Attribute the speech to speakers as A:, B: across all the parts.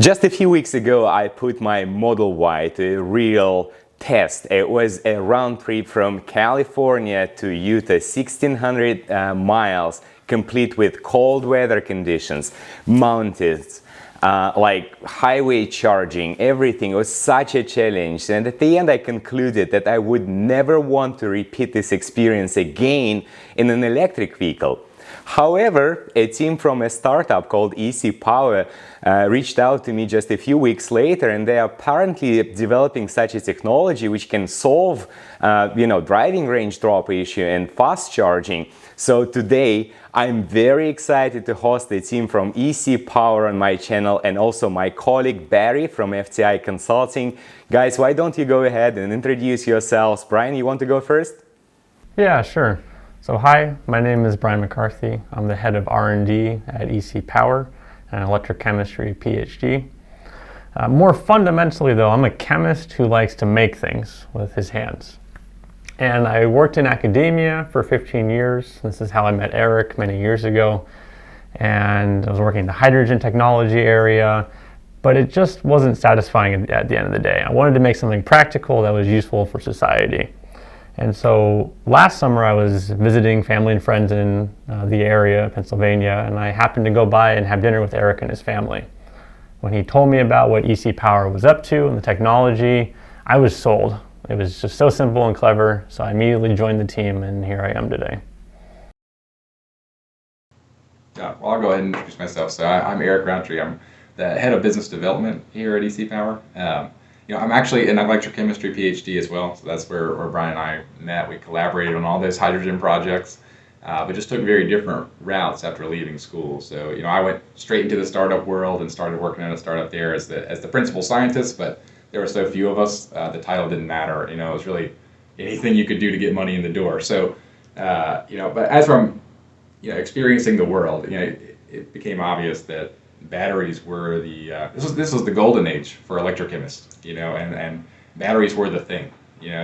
A: Just a few weeks ago, I put my Model Y to a real test. It was a round trip from California to Utah, 1,600 miles, complete with cold weather conditions, mountains, like highway charging, everything. It was such a challenge. And at the end, I concluded that I would never want to repeat this experience again in an electric vehicle. However, a team from a startup called EC Power reached out to me just a few weeks later, and they are apparently developing such a technology which can solve, driving range drop issue and fast charging. So today, I'm very excited to host the team from EC Power on my channel, and also my colleague Barry from FTI Consulting. Guys, why don't you go ahead and introduce yourselves? Brian, you want to go first?
B: Yeah, sure. So hi, my name is Brian McCarthy. I'm the head of R&D at EC Power, an electrochemistry PhD. More fundamentally though, I'm a chemist who likes to make things with his hands. And I worked in academia for 15 years. This is how I met Eric many years ago. And I was working in the hydrogen technology area, but it just wasn't satisfying at the end of the day. I wanted to make something practical that was useful for society. And so last summer I was visiting family and friends in the area, Pennsylvania, and I happened to go by and have dinner with Eric and his family. When he told me about what EC Power was up to and the technology, I was sold. It was just so simple and clever, so I immediately joined the team, and here I am today.
C: Yeah, well, I'll go ahead and introduce myself. So I'm Eric Rountree. I'm the head of business development here at EC Power. I'm actually an electrochemistry PhD as well, so that's where Brian and I met. We collaborated on all those hydrogen projects, but just took very different routes after leaving school. So, I went straight into the startup world and started working at a startup there as the principal scientist, but there were so few of us, the title didn't matter. It was really anything you could do to get money in the door. So, but as from, experiencing the world, it became obvious that batteries were this was the golden age for electrochemists, and batteries were the thing,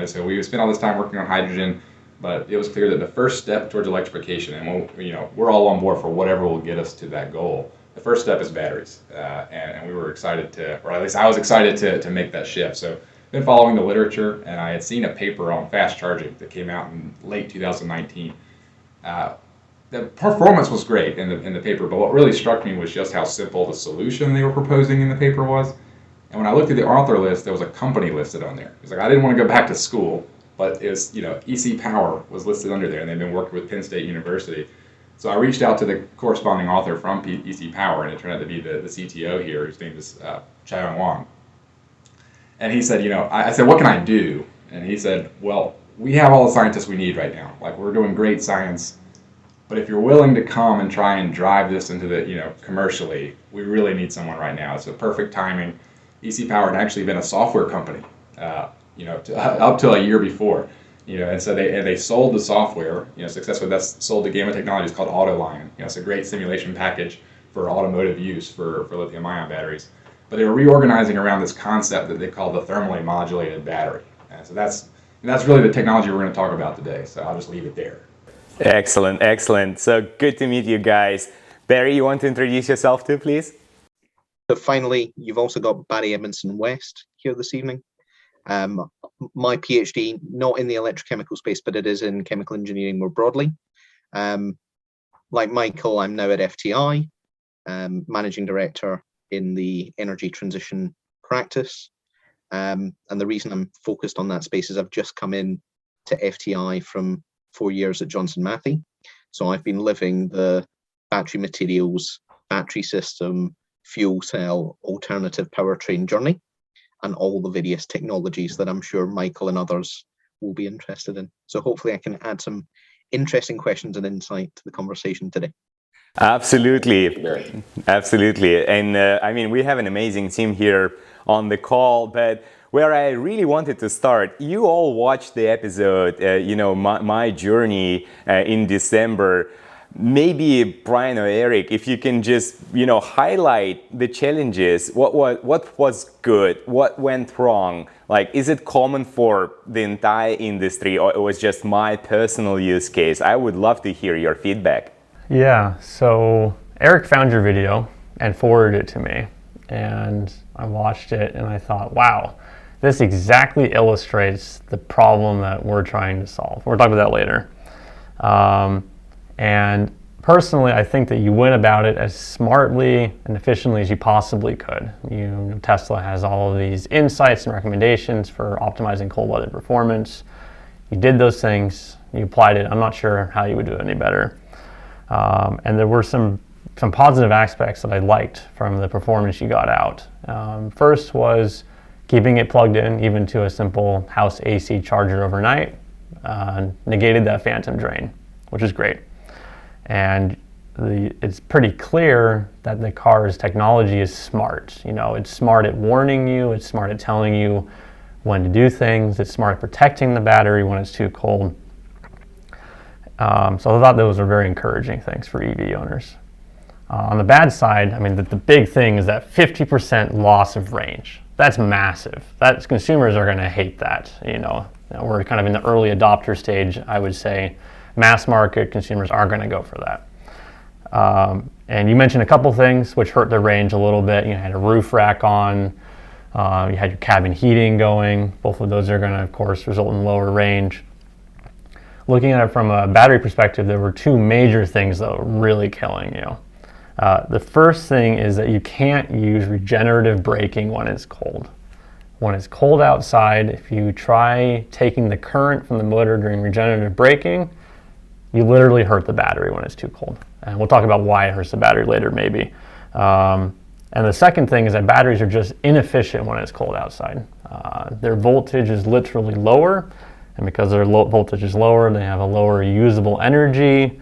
C: so we spent all this time working on hydrogen, but it was clear that the first step towards electrification, and we're all on board for whatever will get us to that goal. The first step is batteries, and we were excited or at least I was excited to make that shift. So been following the literature, and I had seen a paper on fast charging that came out in late 2019. The performance was great in the paper, but what really struck me was just how simple the solution they were proposing in the paper was. And when I looked at the author list, there was a company listed on there. It's like, I didn't want to go back to school, but it's, EC Power was listed under there, and they've been working with Penn State University. So I reached out to the corresponding author from EC Power, and it turned out to be the CTO here, whose name is Chai Wang. And he said, I said, what can I do? And he said, well, we have all the scientists we need right now. Like, we're doing great science. But if you're willing to come and try and drive this into the, commercially, we really need someone right now. It's a perfect timing. EC Power had actually been a software company, up till a year before, and so they sold the software, successfully. That's sold to Gamma Technologies, called AutoLion. It's a great simulation package for automotive use for lithium-ion batteries. But they were reorganizing around this concept that they call the thermally modulated battery. And so that's really the technology we're going to talk about today. So I'll just leave it there.
A: Excellent, excellent. So good to meet you guys. Barry, you want to introduce yourself too, please?
D: So finally, you've also got Battery Edmonstone-West here this evening. My PhD, not in the electrochemical space, but it is in chemical engineering more broadly. Like Michael, I'm now at FTI, managing director in the energy transition practice. And the reason I'm focused on that space is I've just come in to FTI from 4 years at Johnson Matthey. So I've been living the battery materials, battery system, fuel cell, alternative powertrain journey, and all the various technologies that I'm sure Michael and others will be interested in. So hopefully I can add some interesting questions and insight to the conversation today.
A: Absolutely, absolutely. And we have an amazing team here on the call, but where I really wanted to start, you all watched the episode, my journey in December. Maybe Brian or Eric, if you can just, highlight the challenges, what was good, what went wrong? Like, is it common for the entire industry, or it was just my personal use case? I would love to hear your feedback.
B: Yeah, so Eric found your video and forwarded it to me. and I watched it and I thought, wow, this exactly illustrates the problem that we're trying to solve. We'll talk about that later. And personally, I think that you went about it as smartly and efficiently as you possibly could. Tesla has all of these insights and recommendations for optimizing cold weather performance. You did those things, you applied it. I'm not sure how you would do it any better. And there were some positive aspects that I liked from the performance you got out. First was keeping it plugged in, even to a simple house AC charger overnight, negated that phantom drain, which is great. And it's pretty clear that the car's technology is smart. It's smart at warning you, it's smart at telling you when to do things, it's smart at protecting the battery when it's too cold. So I thought those were very encouraging things for EV owners. On the bad side, the big thing is that 50% loss of range. That's massive. Consumers are going to hate that. We're kind of in the early adopter stage, I would say. Mass market consumers aren't going to go for that. And you mentioned a couple things which hurt the range a little bit. You had a roof rack on, you had your cabin heating going. Both of those are going to, of course, result in lower range. Looking at it from a battery perspective, there were two major things that were really killing you. The first thing is that you can't use regenerative braking when it's cold. When it's cold outside, if you try taking the current from the motor during regenerative braking, you literally hurt the battery when it's too cold. And we'll talk about why it hurts the battery later, maybe. And the second thing is that batteries are just inefficient when it's cold outside. Their voltage is literally lower, and because their voltage is lower, they have a lower usable energy,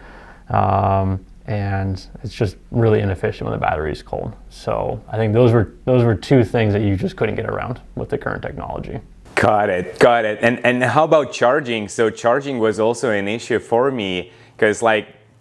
B: and it's just really inefficient when the battery is cold. So I think those were two things that you just couldn't get around with the current technology.
A: Got it. And how about charging? So charging was also an issue for me because,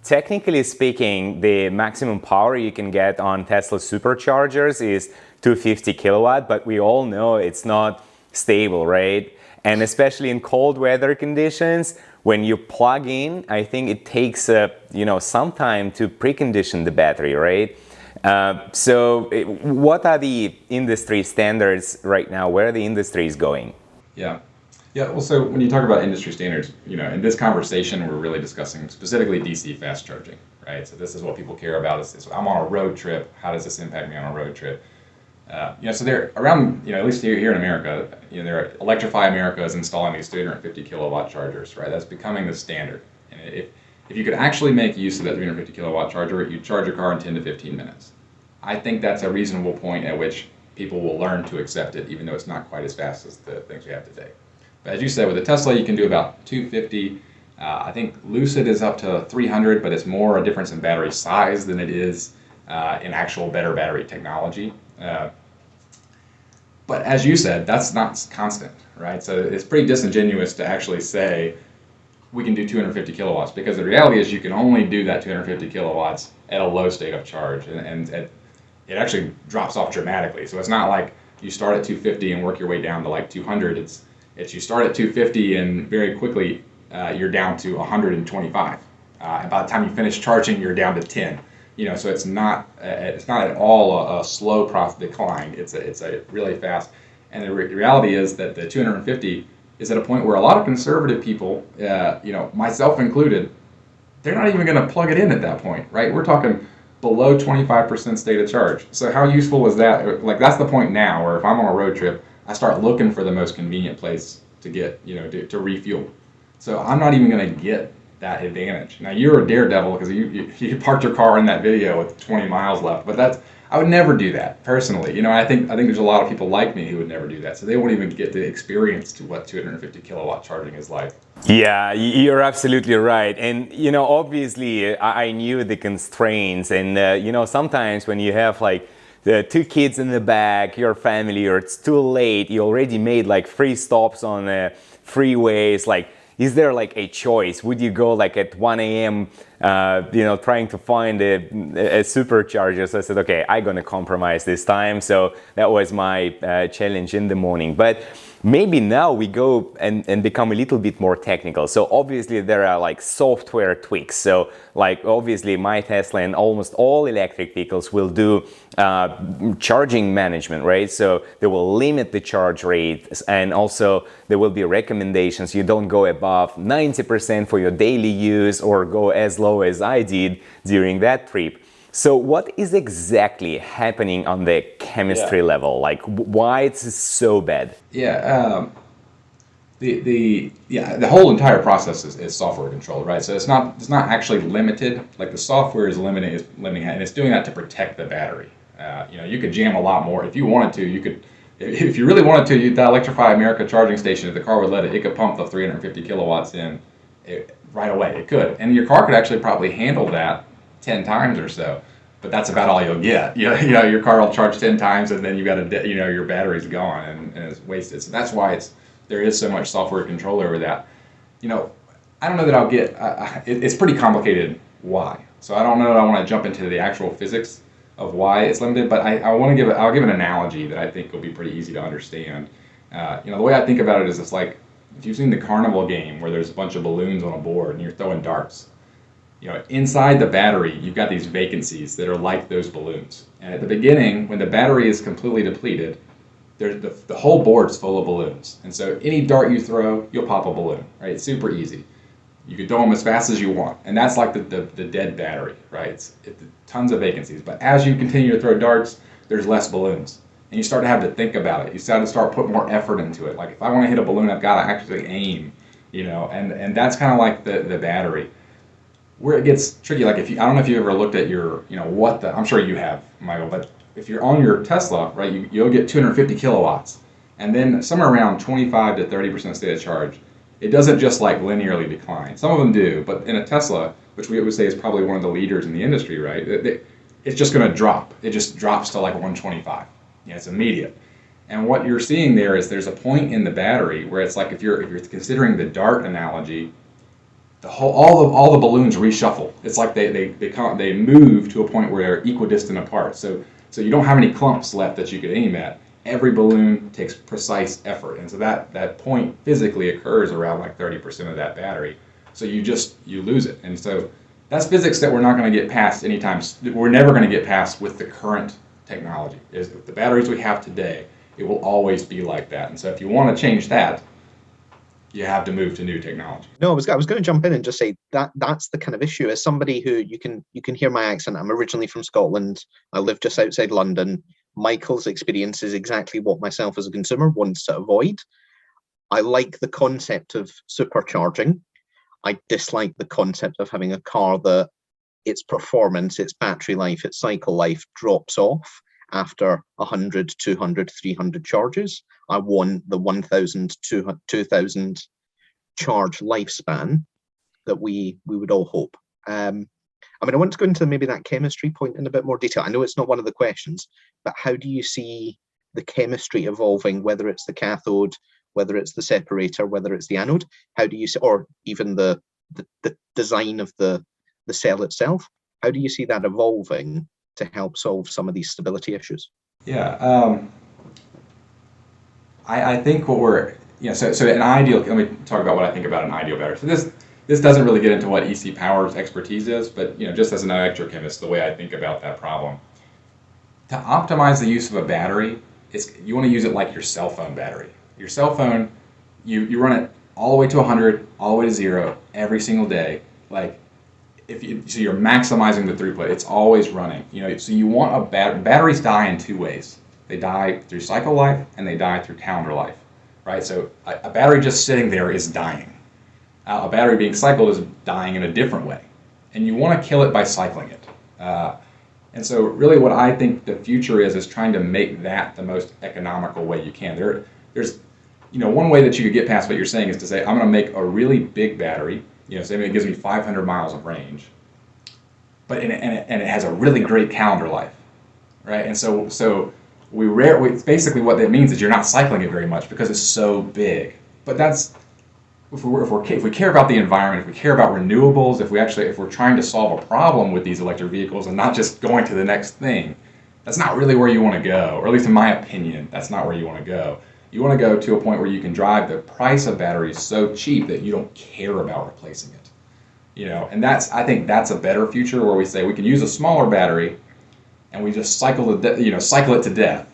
A: technically speaking, the maximum power you can get on Tesla superchargers is 250 kilowatt, but we all know it's not stable, right? And especially in cold weather conditions, when you plug in, I think it takes some time to precondition the battery, right? So what are the industry standards right now? Where the industry is going?
C: Yeah. Well, so when you talk about industry standards, in this conversation, we're really discussing specifically DC fast charging, right? So this is what people care about. Is I'm on a road trip. How does this impact me on a road trip? So they're around, at least here in America, Electrify America is installing these 350 kilowatt chargers, right? That's becoming the standard. And if you could actually make use of that 350 kilowatt charger, you'd charge your car in 10 to 15 minutes. I think that's a reasonable point at which people will learn to accept it, even though it's not quite as fast as the things we have today. But as you said, with the Tesla, you can do about 250. I think Lucid is up to 300, but it's more a difference in battery size than it is in actual better battery technology. But as you said, that's not constant, right? So it's pretty disingenuous to actually say we can do 250 kilowatts, because the reality is you can only do that 250 kilowatts at a low state of charge, and it actually drops off dramatically. So it's not like you start at 250 and work your way down to 200. It's you start at 250 and very quickly you're down to 125. And by the time you finish charging, you're down to 10. So it's not at all a slow decline. It's a really fast. And the reality is that the 250 is at a point where a lot of conservative people, myself included, they're not even going to plug it in at that point, right? We're talking below 25% state of charge. So how useful is that? That's the point now where if I'm on a road trip, I start looking for the most convenient place to get, to refuel. So I'm not even going to get that advantage. Now you're a daredevil because you parked your car in that video with 20 miles left, but I would never do that personally. I think there's a lot of people like me who would never do that, so they won't even get the experience to what 250 kilowatt charging is like.
A: Yeah, you're absolutely right. And obviously I knew the constraints, and sometimes when you have the two kids in the back, your family, or it's too late, you already made 3 stops on freeways, is there a choice? Would you go at 1 a.m. Trying to find a supercharger? So I said, okay, I'm gonna compromise this time. So that was my challenge in the morning. But Maybe now we go and become a little bit more technical. So obviously there are like software tweaks. So like obviously my Tesla and almost all electric vehicles will do charging management, right? So they will limit the charge rate, and also there will be recommendations. You don't go above 90% for your daily use or go as low as I did during that trip. So what is exactly happening on the chemistry level? Like why it's so bad?
C: Yeah, the whole entire process is software controlled, right? So it's not actually limited. Like the software is limiting it, and it's doing that to protect the battery. You could jam a lot more if you wanted to. You could, if you really wanted to, that Electrify America charging station, if the car would let it, it could pump the 350 kilowatts in right away. It could, and your car could actually probably handle that 10 times or so, but that's about all you'll get. Your car will charge 10 times and then you got your battery's gone and it's wasted. So that's why there is so much software control over that. I don't know that I'll get, it's pretty complicated why. So I don't know that I want to jump into the actual physics of why it's limited, but I'll give an analogy that I think will be pretty easy to understand. The way I think about it is it's like, if you've seen the carnival game where there's a bunch of balloons on a board and you're throwing darts, inside the battery, you've got these vacancies that are like those balloons. And at the beginning, when the battery is completely depleted, the whole board's full of balloons. And so any dart you throw, you'll pop a balloon, right? It's super easy. You can throw them as fast as you want. And that's like the dead battery, right? It's tons of vacancies. But as you continue to throw darts, there's less balloons. And you start to have to think about it. You start putting more effort into it. Like if I want to hit a balloon, I've got to actually aim, and that's kind of like the battery. Where it gets tricky, like I don't know if you ever looked at your, I'm sure you have, Michael, but if you're on your Tesla, right, you'll get 250 kilowatts, and then somewhere around 25 to 30% state of charge, it doesn't just like linearly decline. Some of them do, but in a Tesla, which we would say is probably one of the leaders in the industry, right, it's just going to drop. It just drops to like 125. It's immediate. And what you're seeing there is there's a point in the battery where it's like if you're considering the dart analogy, all the balloons reshuffle. It's like they move to a point where they're equidistant apart. So you don't have any clumps left that you could aim at. Every balloon takes precise effort, and so that point physically occurs around like 30% of that battery. So you lose it, and so that's physics that we're not going to get past anytime. We're never going to get past with the current technology. Is the batteries we have today, it will always be like that. And so if you want to change that, you have to move to new technology.
D: No, I was going to jump in and just say that's the kind of issue. As somebody who you can hear my accent, I'm originally from Scotland. I live just outside London. Michael's experience is exactly what myself as a consumer wants to avoid. I like the concept of supercharging. I dislike the concept of having a car that its performance, its battery life, its cycle life drops off after 100, 200, 300 charges. I want the 1,000, 2,000 charge lifespan that we would all hope. I want to go into maybe that chemistry point in a bit more detail. I know it's not one of the questions, but how do you see the chemistry evolving, whether it's the cathode, whether it's the separator, whether it's the anode? How do you see, or even the design of the cell itself? How do you see that evolving to help solve some of these stability issues?
C: Yeah, I think what we're, so an ideal, let me talk about what I think about an ideal battery. So this doesn't really get into what EC Power's expertise is, but just as an electrochemist, the way I think about that problem. To optimize the use of a battery, you want to use it like your cell phone battery. Your cell phone, you run it all the way to 100, all the way to 0 every single day. Like, so you're maximizing the throughput. It's always running. So you want a batteries die in two ways. They die through cycle life and they die through calendar life, right? So a battery just sitting there is dying. A battery being cycled is dying in a different way, and you want to kill it by cycling it. And so really what I think the future is trying to make that the most economical way you can. There's one way that you could get past what you're saying is to say, I'm going to make a really big battery, say it gives me 500 miles of range, but and it has a really great calendar life, right? And so basically what that means is you're not cycling it very much because it's so big. But that's if we care about the environment, if we care about renewables, if we're trying to solve a problem with these electric vehicles and not just going to the next thing, that's not really where you want to go, or at least in my opinion, that's not where you want to go. You want to go to a point where you can drive the price of batteries so cheap that you don't care about replacing it. And I think that's a better future, where we say we can use a smaller battery and we just cycle it to death.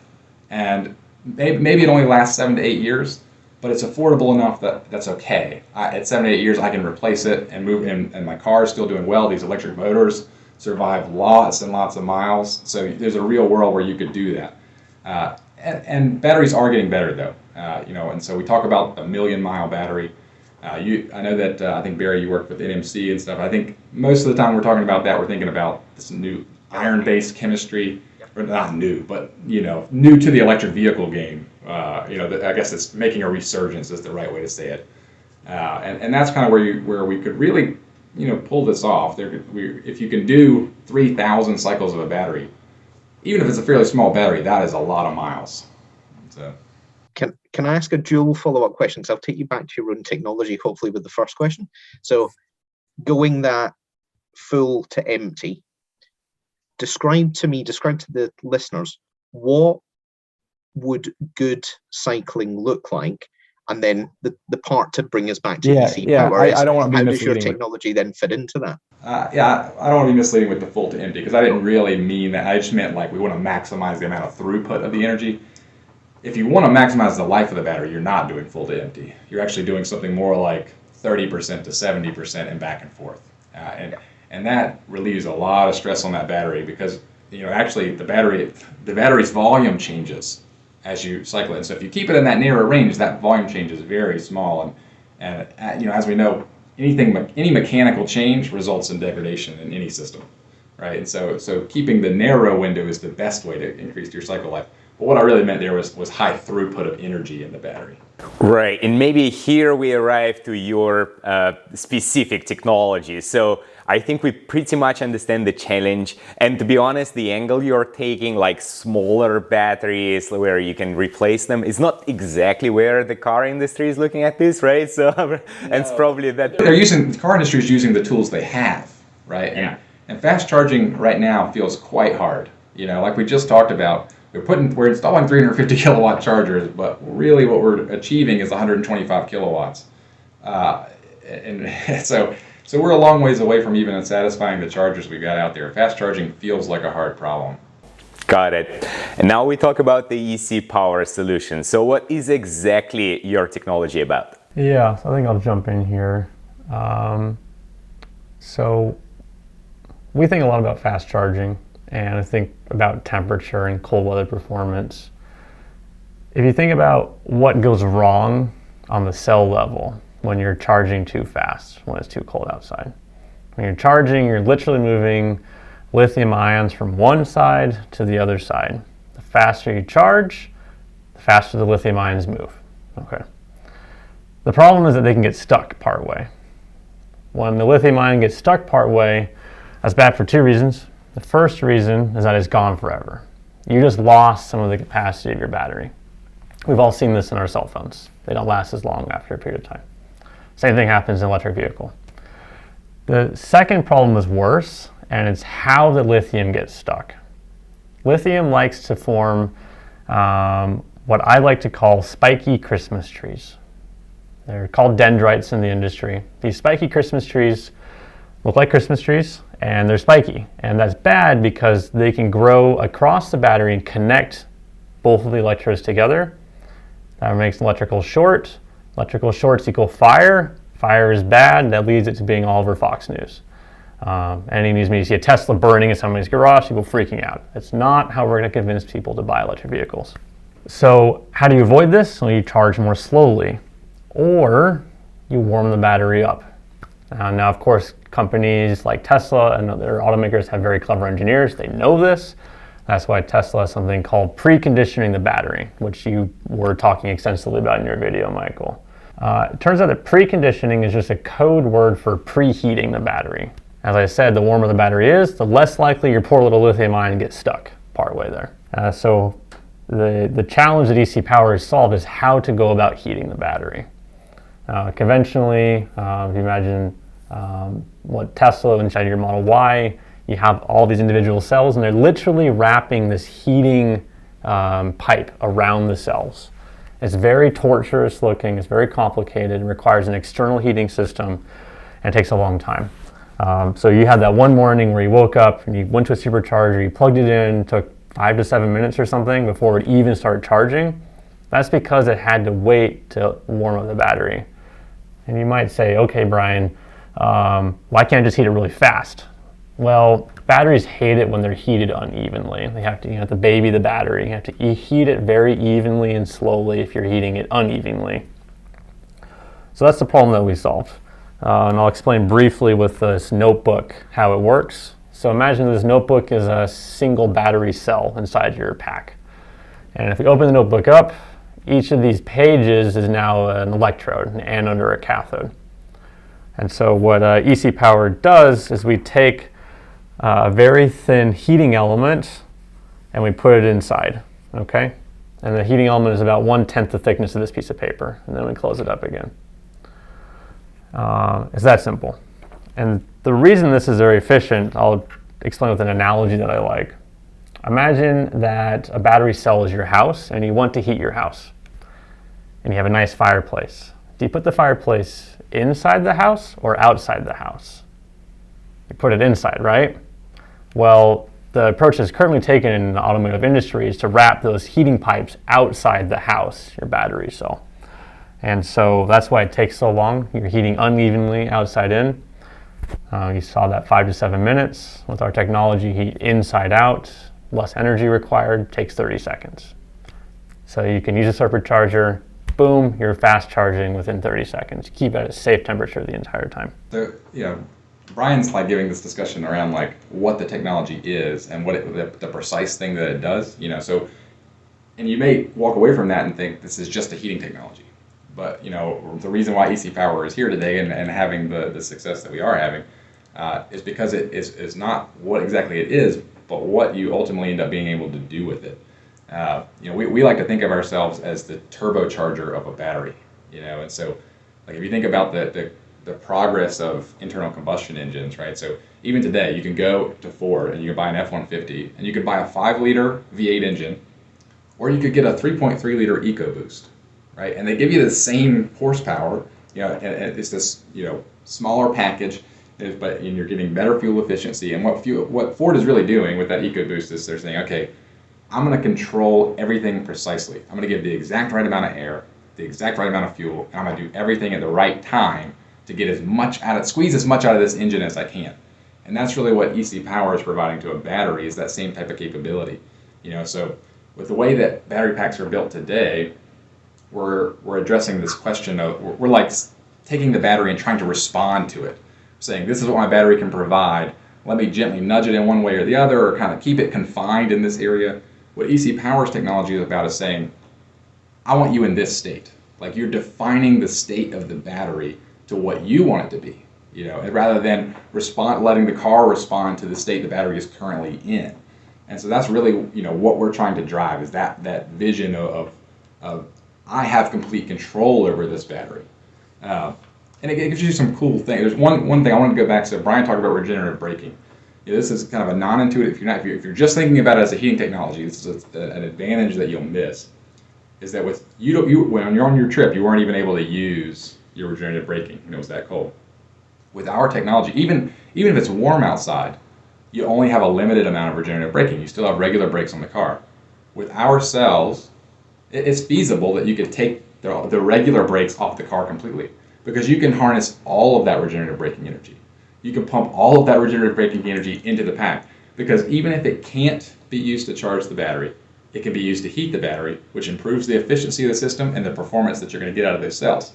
C: And maybe it only lasts 7 to 8 years, but it's affordable enough that's okay. At 7 to 8 years, I can replace it and move in, and my car is still doing well. These electric motors survive lots and lots of miles. So there's a real world where you could do that. And batteries are getting better, though. And so we talk about a 1,000,000-mile battery. I know that I think, Barry, you work with NMC and stuff. I think most of the time we're talking about that, we're thinking about this new iron-based chemistry, or not new, but new to the electric vehicle game. I guess it's making a resurgence is the right way to say it. And that's kind of where we could really pull this off. If you can do 3,000 cycles of a battery, even if it's a fairly small battery, that is a lot of miles. So.
D: Can I ask a dual follow-up question? So I'll take you back to your own technology, hopefully, with the first question. So going that full to empty, describe to the listeners, what would good cycling look like? And then the part to bring us back to EC Power is,
C: I don't want to be
D: how does your
C: misleading
D: technology then fit into that?
C: I don't want to be misleading with the full to empty, because I didn't really mean that. I just meant like we want to maximize the amount of throughput of the energy. If you want to maximize the life of the battery, you're not doing full to empty. You're actually doing something more like 30% to 70% and back and forth. And that relieves a lot of stress on that battery, because actually the battery's volume changes as you cycle it. And so if you keep it in that narrow range, that volume change is very small. And as we know, any mechanical change results in degradation in any system, right? And so keeping the narrow window is the best way to increase your cycle life. But what I really meant there was high throughput of energy in the battery.
A: Right, and maybe here we arrive to your specific technology. So I think we pretty much understand the challenge, and to be honest, the angle you're taking, like smaller batteries where you can replace them, is not exactly where the car industry is looking at this, right? So and it's probably that
C: the car industry is using the tools they have, right?
A: Yeah.
C: And fast charging right now feels quite hard. Like we just talked about. We're installing 350 kilowatt chargers, but really what we're achieving is 125 kilowatts. And so we're a long ways away from even satisfying the chargers we've got out there. Fast charging feels like a hard problem.
A: Got it. And now we talk about the EC Power solution. So what is exactly your technology about?
B: Yeah, so I think I'll jump in here. So we think a lot about fast charging, and I think about temperature and cold weather performance. If you think about what goes wrong on the cell level when you're charging too fast, when it's too cold outside. When you're charging, you're literally moving lithium ions from one side to the other side. The faster you charge, the faster the lithium ions move. Okay. The problem is that they can get stuck partway. When the lithium ion gets stuck partway, that's bad for two reasons. The first reason is that it's gone forever. You just lost some of the capacity of your battery. We've all seen this in our cell phones. They don't last as long after a period of time. Same thing happens in an electric vehicle. The second problem is worse, and it's how the lithium gets stuck. Lithium likes to form what I like to call spiky Christmas trees. They're called dendrites in the industry. These spiky Christmas trees look like Christmas trees, and they're spiky. And that's bad because they can grow across the battery and connect both of the electrodes together. That makes an electrical short. Electrical shorts equal fire. Fire is bad. That leads it to being all over Fox News. Any news media, you see a Tesla burning in somebody's garage, people freaking out. It's not how we're going to convince people to buy electric vehicles. So how do you avoid this? Well, you charge more slowly, or you warm the battery up. Now, of course, companies like Tesla and other automakers have very clever engineers. They know this. That's why Tesla has something called preconditioning the battery, which you were talking extensively about in your video, Michael. It turns out that preconditioning is just a code word for preheating the battery. As I said, the warmer the battery is, the less likely your poor little lithium ion gets stuck partway there. So the challenge that EC Power has solved is how to go about heating the battery. Conventionally, if you imagine what Tesla inside your Model Y, you have all these individual cells, and they're literally wrapping this heating pipe around the cells. It's very torturous looking, it's very complicated, and requires an external heating system, and it takes a long time. So you had that one morning where you woke up and you went to a supercharger, you plugged it in, took 5 to 7 minutes or something before it even started charging. That's because it had to wait to warm up the battery. And you might say, okay, Brian, why can't I just heat it really fast? Well, batteries hate it when they're heated unevenly. You have to baby the battery. You have to heat it very evenly and slowly if you're heating it unevenly. So that's the problem that we solved. And I'll explain briefly with this notebook how it works. So imagine this notebook is a single battery cell inside your pack. And if we open the notebook up, each of these pages is now an electrode, an anode or a cathode. And so what EC Power does is we take a very thin heating element and we put it inside, okay? And the heating element is about 1/10 the thickness of this piece of paper, and then we close it up again. It's that simple. And the reason this is very efficient, I'll explain with an analogy that I like. Imagine that a battery cell is your house and you want to heat your house. And you have a nice fireplace. Do you put the fireplace inside the house or outside the house? You put it inside, right? Well, the approach that's currently taken in the automotive industry is to wrap those heating pipes outside the house, your battery cell. And so that's why it takes so long. You're heating unevenly outside in. You saw that 5 to 7 minutes. With our technology, heat inside out, less energy required, takes 30 seconds. So you can use a supercharger, boom, you're fast charging within 30 seconds. Keep it at a safe temperature the entire time.
C: So, Brian's like giving this discussion around like what the technology is and what the precise thing that it does, so, and you may walk away from that and think this is just a heating technology. But, the reason why EC Power is here today and having the success that we are having is because it is not what exactly it is, but what you ultimately end up being able to do with it. We like to think of ourselves as the turbocharger of a battery, and so like if you think about the progress of internal combustion engines, right? So even today, you can go to Ford and you can buy an F-150 and you could buy a 5-liter V8 engine, or you could get a 3.3-liter EcoBoost, right? And they give you the same horsepower, and it's this, smaller package, but you're getting better fuel efficiency. And what Ford is really doing with that EcoBoost is they're saying, okay, I'm going to control everything precisely. I'm going to give the exact right amount of air, the exact right amount of fuel, and I'm going to do everything at the right time to get squeeze as much out of this engine as I can. And that's really what EC Power is providing to a battery, is that same type of capability. So with the way that battery packs are built today, we're addressing this question of, we're like taking the battery and trying to respond to it, saying this is what my battery can provide, let me gently nudge it in one way or the other, or kind of keep it confined in this area. What EC Power's technology is about is saying, I want you in this state. Like you're defining the state of the battery to what you want it to be, and rather than letting the car respond to the state the battery is currently in. And so that's really, what we're trying to drive is that vision of I have complete control over this battery. And it gives you some cool things. There's one thing I want to go back to. Brian talked about regenerative braking. This is kind of a non-intuitive. If you're just thinking about it as a heating technology, this is an advantage that you'll miss. Is that when you're on your trip, you weren't even able to use your regenerative braking. It was that cold. With our technology, even if it's warm outside, you only have a limited amount of regenerative braking. You still have regular brakes on the car. With our cells, it's feasible that you could take the regular brakes off the car completely, because you can harness all of that regenerative braking energy. You can pump all of that regenerative braking energy into the pack, because even if it can't be used to charge the battery, it can be used to heat the battery, which improves the efficiency of the system and the performance that you're going to get out of those cells.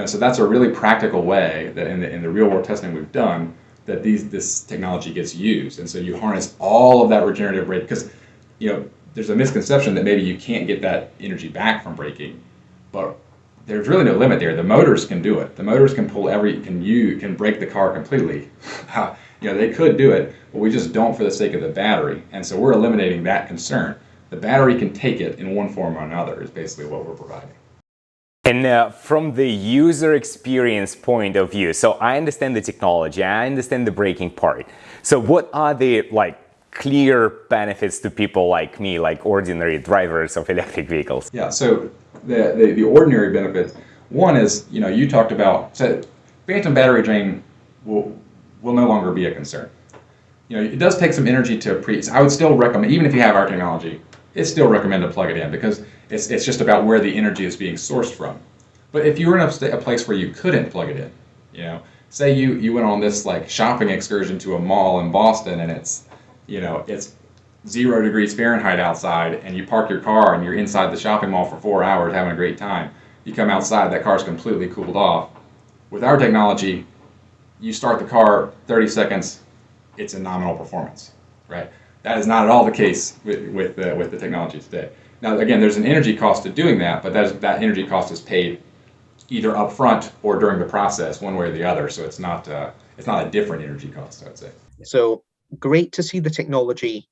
C: So that's a really practical way that in the real world testing we've done, that this technology gets used. And so you harness all of that regenerative braking, because there's a misconception that maybe you can't get that energy back from braking, but there's really no limit there. The motors can do it. The motors can can brake the car completely. They could do it, but we just don't for the sake of the battery. And so we're eliminating that concern. The battery can take it in one form or another is basically what we're providing.
A: And from the user experience point of view, so I understand the technology, I understand the braking part. So what are the clear benefits to people like me, like ordinary drivers of electric vehicles?
C: Yeah, so the ordinary benefits. One is, you talked about, so phantom battery drain will no longer be a concern. It does take some energy to I would still recommend, even if you have our technology, it's still recommend to plug it in because it's just about where the energy is being sourced from. But if you were in a place where you couldn't plug it in, say you went on this like shopping excursion to a mall in Boston and it's 0 degrees Fahrenheit outside and you park your car and you're inside the shopping mall for 4 hours having a great time. You come outside, that car's completely cooled off. With our technology, you start the car 30 seconds, it's a nominal performance, right? That is not at all the case with the technology today. Now, again, there's an energy cost to doing that, but that energy cost is paid either upfront or during the process, one way or the other. So it's not a different energy cost, I'd say.
D: So great to see the technology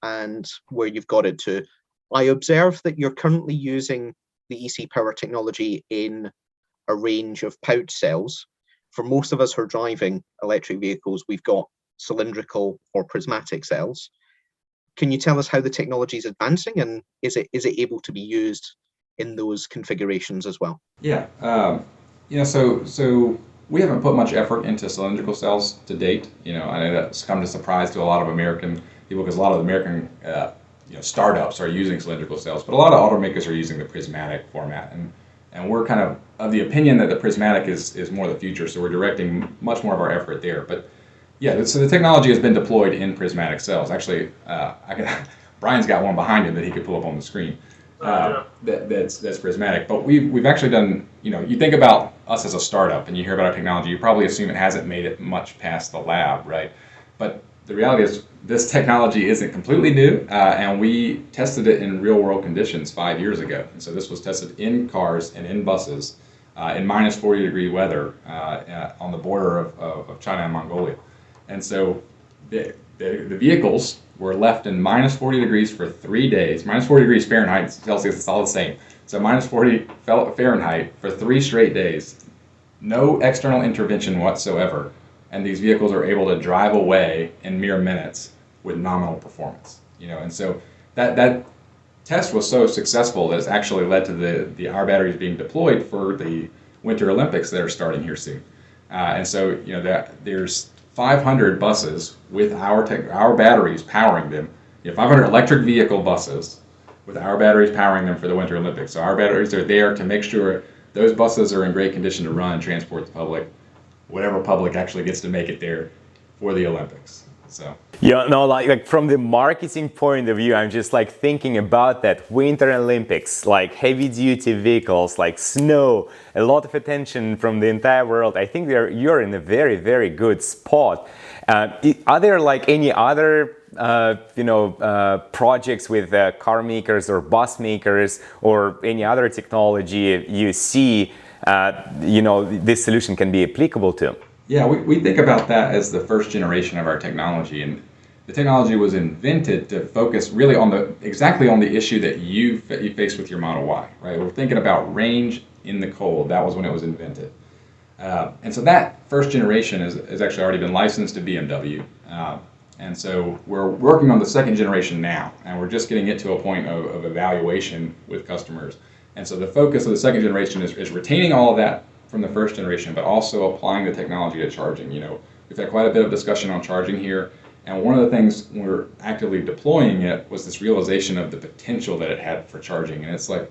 D: and where you've got it to. I observe that you're currently using the EC Power technology in a range of pouch cells. For most of us who are driving electric vehicles, we've got cylindrical or prismatic cells. Can you tell us how the technology is advancing, and is it able to be used in those configurations as well?
C: Yeah, so we haven't put much effort into cylindrical cells to date. I know that's come as a surprise to a lot of American people because a lot of American startups are using cylindrical cells, but a lot of automakers are using the prismatic format, and we're kind of the opinion that the prismatic is more the future, so we're directing much more of our effort there. But yeah, so the technology has been deployed in prismatic cells. Actually, Brian's got one behind him that he could pull up on the screen. That's prismatic. But we've actually done, you think about us as a startup and you hear about our technology, you probably assume it hasn't made it much past the lab, right? But the reality is this technology isn't completely new, and we tested it in real world conditions 5 years ago. And so this was tested in cars and in buses in minus 40 degree weather on the border of China and Mongolia. And so the vehicles were left in minus 40 degrees for 3 days, minus 40 degrees Fahrenheit, Celsius, it's all the same. So minus 40 Fahrenheit for 3 straight days, no external intervention whatsoever. And these vehicles are able to drive away in mere minutes with nominal performance. And so that test was so successful that it's actually led to our batteries being deployed for the Winter Olympics that are starting here soon. And so there's 500 buses with our batteries powering them. 500 electric vehicle buses with our batteries powering them for the Winter Olympics. So our batteries are there to make sure those buses are in great condition to run and transport the public, whatever public actually gets to make it there for the Olympics. So
A: yeah, no, like from the marketing point of view, I'm just like thinking about that Winter Olympics, like heavy duty vehicles, like snow, a lot of attention from the entire world. I think you're in a very, very good spot. Are there like any other projects with car makers or bus makers or any other technology you see this solution can be applicable to?
C: Yeah, we think about that as the first generation of our technology, and the technology was invented to focus really exactly on the issue that you face with your Model Y, right? We're thinking about range in the cold. That was when it was invented. And so that first generation has actually already been licensed to BMW. And so we're working on the second generation now, and we're just getting it to a point of evaluation with customers. And so the focus of the second generation is retaining all of that from the first generation, but also applying the technology to charging. We've had quite a bit of discussion on charging here, and one of the things when we're actively deploying it was this realization of the potential that it had for charging. And it's like,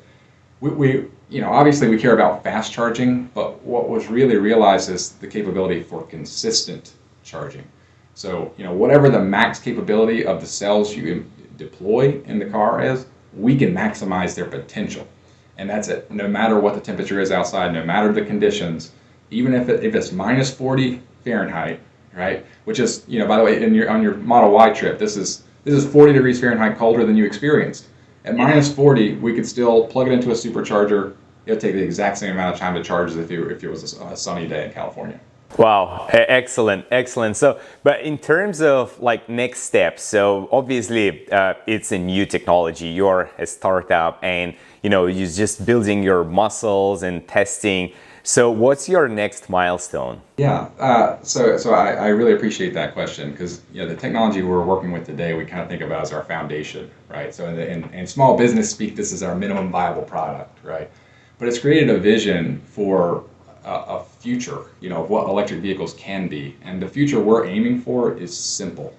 C: we obviously we care about fast charging, but what was really realized is the capability for consistent charging. So, whatever the max capability of the cells you deploy in the car is, we can maximize their potential. And that's it. No matter what the temperature is outside, no matter the conditions, even if it's minus 40 Fahrenheit, right? Which is, by the way, on your Model Y trip, this is 40 degrees Fahrenheit colder than you experienced. At minus 40, we could still plug it into a supercharger. It'll take the exact same amount of time to charge as if it was a sunny day in California.
A: Wow, excellent. So, but in terms of like next steps, so obviously it's a new technology, you're a startup and you're just building your muscles and testing. So what's your next milestone?
C: Yeah, so I really appreciate that question, because the technology we're working with today, we kind of think about as our foundation, right? So in small business speak, this is our minimum viable product, right? But it's created a vision for a future, of what electric vehicles can be, and the future we're aiming for is simple.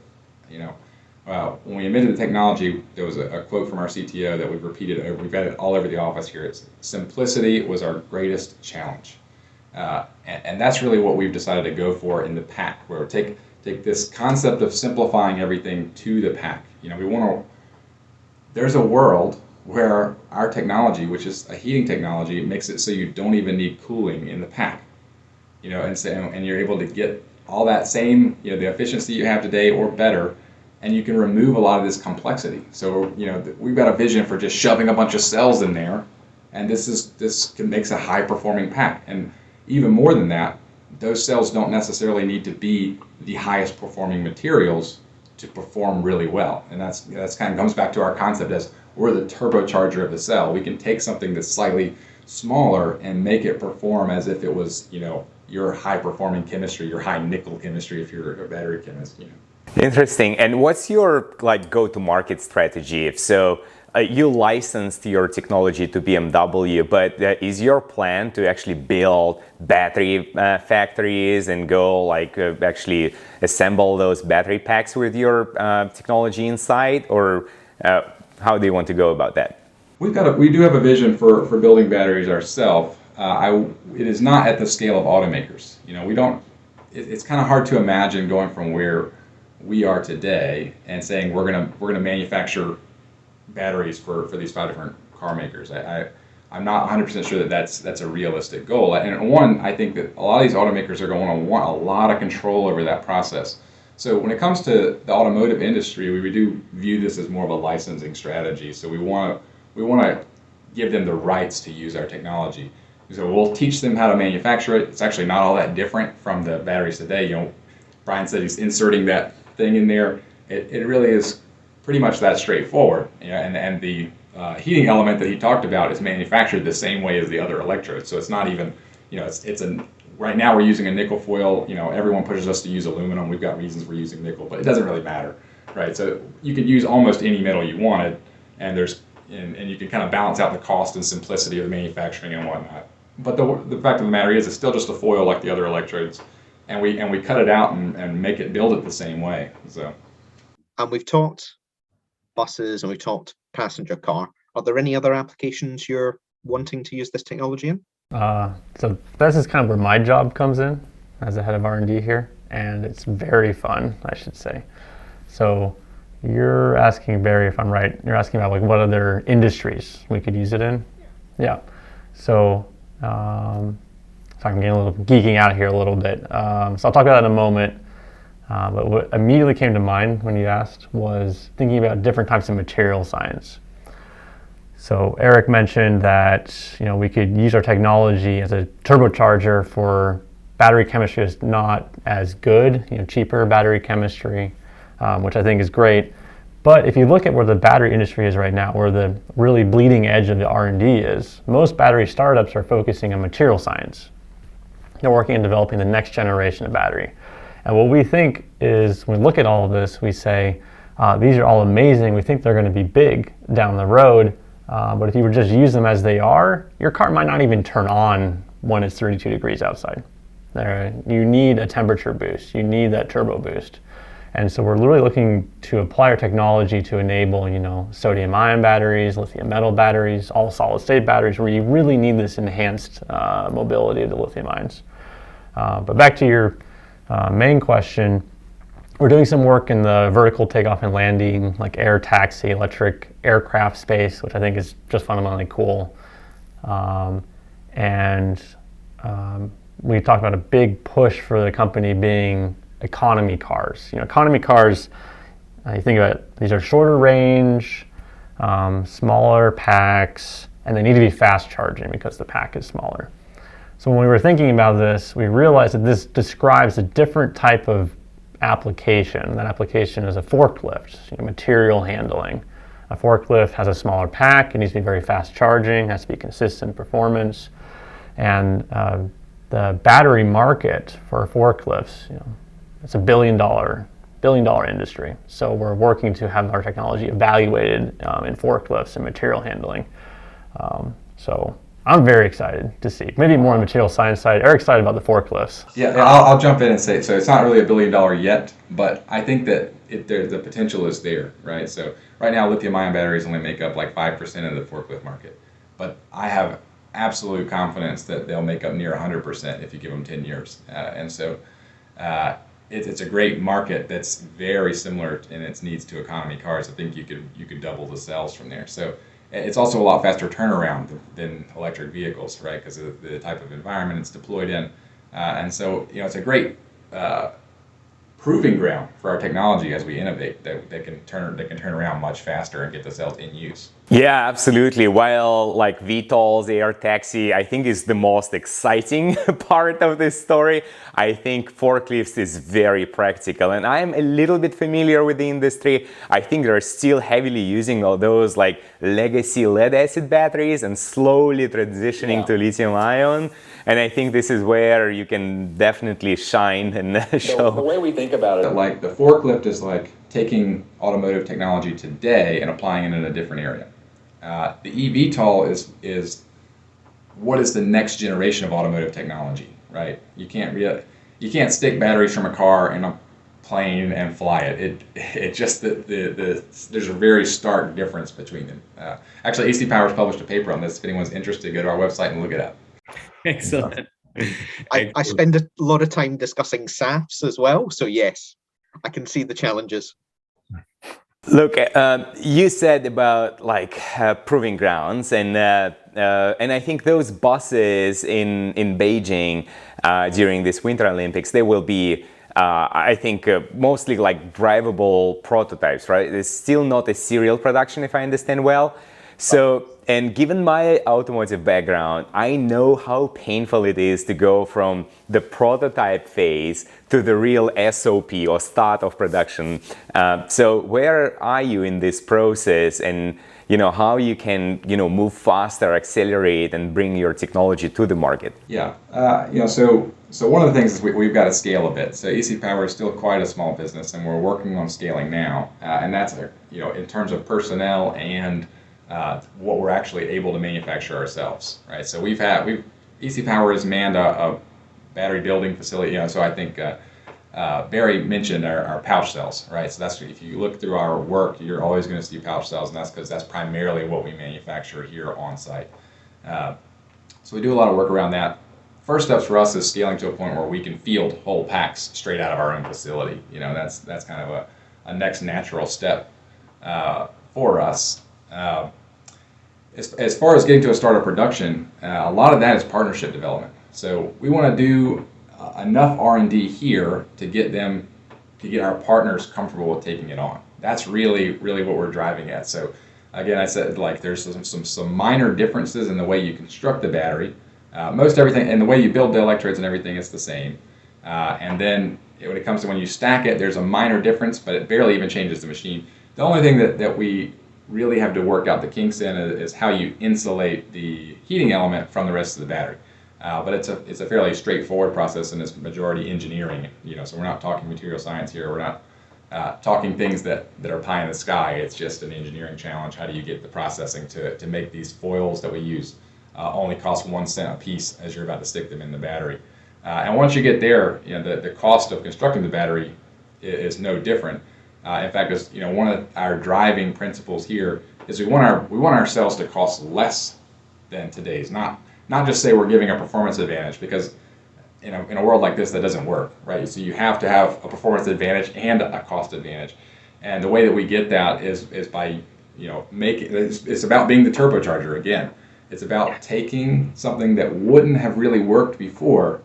C: When we invented the technology, there was a quote from our CTO that we've repeated. We've got it all over the office here. It's simplicity was our greatest challenge, and that's really what we've decided to go for in the pack. Where take this concept of simplifying everything to the pack. We want to. There's a world where our technology, which is a heating technology, makes it so you don't even need cooling in the pack. And you're able to get all that same, the efficiency you have today or better, and you can remove a lot of this complexity. So, we've got a vision for just shoving a bunch of cells in there, and this makes a high-performing pack. And even more than that, those cells don't necessarily need to be the highest performing materials to perform really well. And that's kind of comes back to our concept as we're the turbocharger of the cell. We can take something that's slightly smaller and make it perform as if it was, your high-performing chemistry, your high nickel chemistry if you're a battery chemist.
A: Interesting. And what's your go-to-market strategy? If so, you licensed your technology to BMW, but is your plan to actually build battery factories and go actually assemble those battery packs with your technology inside, or how do you want to go about that?
C: We do have a vision for building batteries ourselves. It is not at the scale of automakers. We don't. It's kind of hard to imagine going from where we are today and saying we're gonna manufacture batteries for these 5 different car makers. I'm not 100% sure that that's a realistic goal. And one, I think that a lot of these automakers are going to want a lot of control over that process. So when it comes to the automotive industry, we do view this as more of a licensing strategy. So we want to give them the rights to use our technology. So we'll teach them how to manufacture it. It's actually not all that different from the batteries today. Brian said he's inserting that thing in there. It really is pretty much that straightforward. And the heating element that he talked about is manufactured the same way as the other electrodes. So it's not even, right now we're using a nickel foil. Everyone pushes us to use aluminum. We've got reasons we're using nickel, but it doesn't really matter, right? So you could use almost any metal you wanted, and you can kind of balance out the cost and simplicity of the manufacturing and whatnot. But the fact of the matter is, it's still just a foil like the other electrodes, and we cut it out and make it build it the same way. So.
D: And we've talked buses and we've talked passenger car. Are there any other applications you're wanting to use this technology in?
B: So this is kind of where my job comes in as the head of R&D here, and it's very fun, I should say. So you're asking, Barry, if I'm right, you're asking about what other industries we could use it in? Yeah. So I'm getting a little geeking out here a little bit. So I'll talk about that in a moment. But what immediately came to mind when you asked was thinking about different types of material science. So Eric mentioned that we could use our technology as a turbocharger for battery chemistry is not as good, cheaper battery chemistry, which I think is great. But if you look at where the battery industry is right now, where the really bleeding edge of the R&D is, most battery startups are focusing on material science. They're working on developing the next generation of battery. And what we think is, when we look at all of this, we say, these are all amazing. We think they're going to be big down the road. But if you would just use them as they are, your car might not even turn on when it's 32 degrees outside. You need a temperature boost. You need that turbo boost. And so we're literally looking to apply our technology to enable, sodium-ion batteries, lithium metal batteries, all solid-state batteries, where you really need this enhanced mobility of the lithium ions. But back to your main question, we're doing some work in the vertical takeoff and landing, like air taxi, electric aircraft space, which I think is just fundamentally cool. We talked about a big push for the company being economy cars. Economy cars, you think about it, these are shorter range, smaller packs, and they need to be fast charging because the pack is smaller. So when we were thinking about this, we realized that this describes a different type of application. That application is a forklift, material handling. A forklift has a smaller pack, it needs to be very fast charging, has to be consistent performance, and the battery market for forklifts, it's a billion dollar industry. So we're working to have our technology evaluated in forklifts and material handling. So I'm very excited to see. Maybe more on the material science side. Eric's excited about the forklifts.
C: Yeah, I'll jump in and say, so it's not really $1 billion yet, but I think that the potential is there, right? So right now, lithium-ion batteries only make up like 5% of the forklift market, but I have absolute confidence that they'll make up near 100% if you give them 10 years. And so it's a great market that's very similar in its needs to economy cars. I think you could double the sales from there. So it's also a lot faster turnaround than electric vehicles, right? Because of the type of environment it's deployed in, and so it's a great proving ground for our technology as we innovate. That can turn around much faster and get the cells in use.
A: Yeah, absolutely. While like VTOLs, air taxi, I think is the most exciting part of this story, I think forklifts is very practical. And I'm a little bit familiar with the industry. I think they're still heavily using all those like legacy lead acid batteries and slowly transitioning to lithium ion. And I think this is where you can definitely shine and show.
C: The way we think about it, like the forklift is like taking automotive technology today and applying it in a different area. The eVTOL is what is the next generation of automotive technology, right? You can't stick batteries from a car in a plane and fly it. It just there's a very stark difference between them. Actually, AC Power's published a paper on this. If anyone's interested, go to our website and look it up.
A: Excellent.
D: I spend a lot of time discussing SAFs as well, so yes, I can see the challenges.
A: Look, you said about like proving grounds, and I think those buses in Beijing during this Winter Olympics, they will be, I think, mostly like drivable prototypes, right? It's still not a serial production, if I understand well. So, and given my automotive background, I know how painful it is to go from the prototype phase to the real SOP or start of production. So where are you in this process, and how you can move faster, accelerate, and bring your technology to the market?
C: Yeah, so one of the things is we've got to scale a bit. So EC Power is still quite a small business, and we're working on scaling now, and that's in terms of personnel and what we're actually able to manufacture ourselves, right? So EC Power has manned a battery building facility. So I think Barry mentioned our pouch cells, right? So that's, if you look through our work, you're always going to see pouch cells, and that's because that's primarily what we manufacture here on site. So we do a lot of work around that. First steps for us is scaling to a point where we can field whole packs straight out of our own facility. That's kind of a next natural step for us. As far as getting to a start of production, a lot of that is partnership development. So we want to do enough R&D here to get our partners comfortable with taking it on. That's really what we're driving at. So again, I said like there's some minor differences in the way you construct the battery. Most everything, and the way you build the electrodes and everything is the same. And then when it comes to when you stack it, there's a minor difference, but it barely even changes the machine. The only thing that we really have to work out the kinks in is how you insulate the heating element from the rest of the battery. But it's a fairly straightforward process, and it's majority engineering. So we're not talking material science here. We're not talking things that are pie in the sky. It's just an engineering challenge. How do you get the processing to make these foils that we use only cost 1 cent a piece as you're about to stick them in the battery? And once you get there, the cost of constructing the battery is no different. In fact, one of our driving principles here is we want our cells to cost less than today's. Not just say we're giving a performance advantage, because in a world like this that doesn't work, right? So you have to have a performance advantage and a cost advantage, and the way that we get that is by it's about being the turbocharger again. It's about taking something that wouldn't have really worked before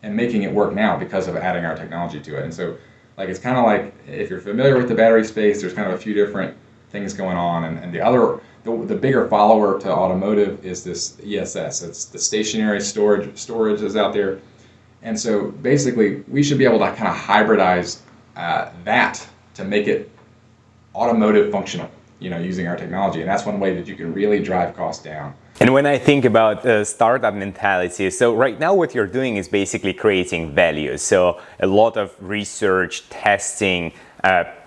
C: and making it work now because of adding our technology to it. And so, it's kind of like, if you're familiar with the battery space, there's kind of a few different things going on, and the bigger follower to automotive is this ESS. It's the stationary storage is out there, and so basically we should be able to kind of hybridize that to make it automotive functional. using our technology. And that's one way that you can really drive costs down.
A: And when I think about startup mentality, so right now what you're doing is basically creating value. So a lot of research, testing,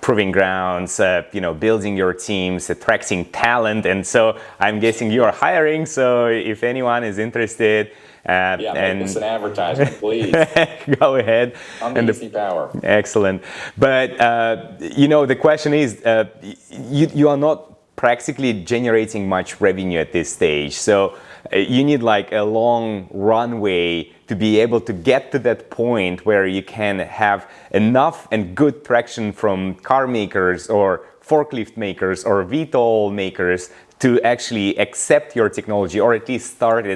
A: proving grounds, building your teams, attracting talent. And so I'm guessing you're hiring. So if anyone is interested,
C: make this an advertisement, please.
A: Go ahead.
C: On the EC Power.
A: Excellent. But, the question is, you are not practically generating much revenue at this stage. So you need like a long runway to be able to get to that point where you can have enough and good traction from car makers or forklift makers or VTOL makers to actually accept your technology, or at least start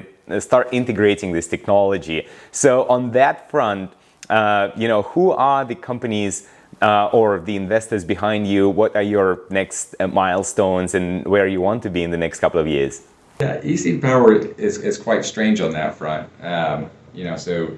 A: integrating this technology. So on that front, who are the companies or the investors behind you? What are your next milestones and where you want to be in the next couple of years?
C: Yeah, EC Power is quite strange on that front. So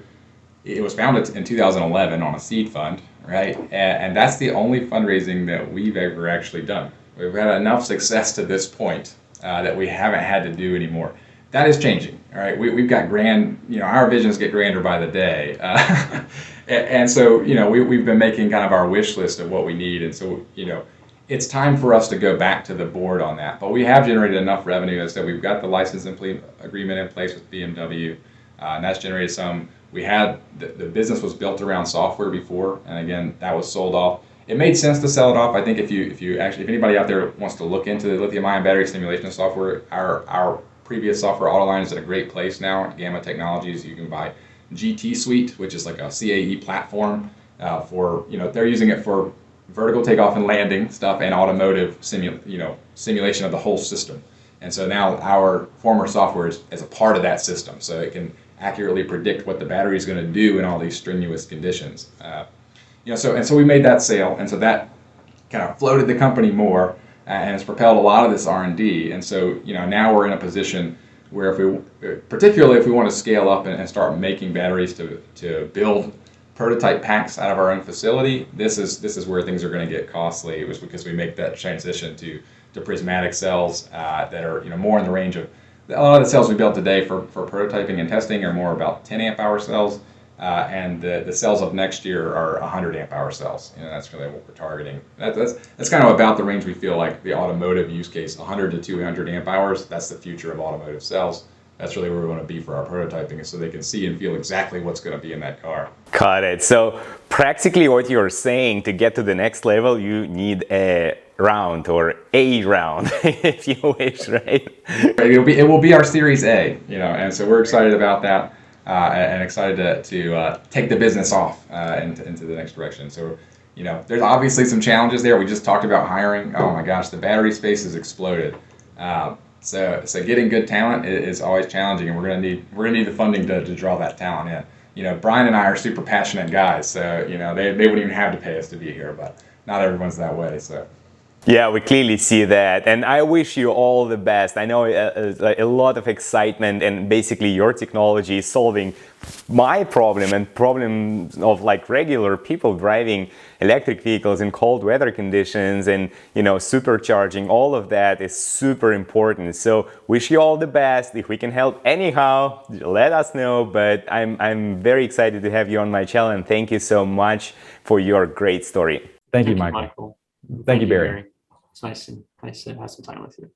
C: it was founded in 2011 on a seed fund, right? And that's the only fundraising that we've ever actually done. We've had enough success to this point that we haven't had to do anymore. That is changing, all right? We've got our visions get grander by the day. And so, we've been making kind of our wish list of what we need. And so, it's time for us to go back to the board on that. But we have generated enough revenue. As I said, we've got the license agreement in place with BMW, and that's generated some. We had, the business was built around software before, and again, that was sold off. It made sense to sell it off. I think if anybody out there wants to look into the lithium-ion battery simulation software, our previous software, Autoline, is at a great place now at Gamma Technologies. You can buy GT Suite, which is like a CAE platform for, they're using it for vertical takeoff and landing stuff and automotive simulation of the whole system. And so now our former software is a part of that system, so it can accurately predict what the battery is going to do in all these strenuous conditions. So we made that sale, and so that kind of floated the company more, and it's propelled a lot of this R&D. And so now we're in a position where particularly if we want to scale up and start making batteries to build prototype packs out of our own facility, this is where things are going to get costly. It was because we make that transition to prismatic cells that are more in the range of, a lot of the cells we built today for prototyping and testing are more about 10 amp hour cells, and the cells of next year are 100 amp hour cells. That's really what we're targeting. That's kind of about the range we feel like the automotive use case, 100 to 200 amp hours. That's the future of automotive cells. That's really where we want to be for our prototyping, so they can see and feel exactly what's going to be in that car.
A: Got it. So practically what you're saying, to get to the next level, you need a round, or a round, if you wish, right?
C: It will be our Series A, and so we're excited about that, and excited to take the business off into the next direction. So, there's obviously some challenges there. We just talked about hiring. Oh my gosh, the battery space has exploded. So getting good talent is always challenging, and we're gonna need the funding to draw that talent in. Brian and I are super passionate guys, so they wouldn't even have to pay us to be here, but not everyone's that way. So.
A: Yeah, we clearly see that, and I wish you all the best. I know a lot of excitement, and basically your technology is solving my problem and problems of like regular people driving electric vehicles in cold weather conditions, and supercharging. All of that is super important. So wish you all the best. If we can help anyhow, let us know. But I'm very excited to have you on my channel, and thank you so much for your great story.
C: Thank you, Michael. Thank you, Barry.
B: It's nice to have some time with you.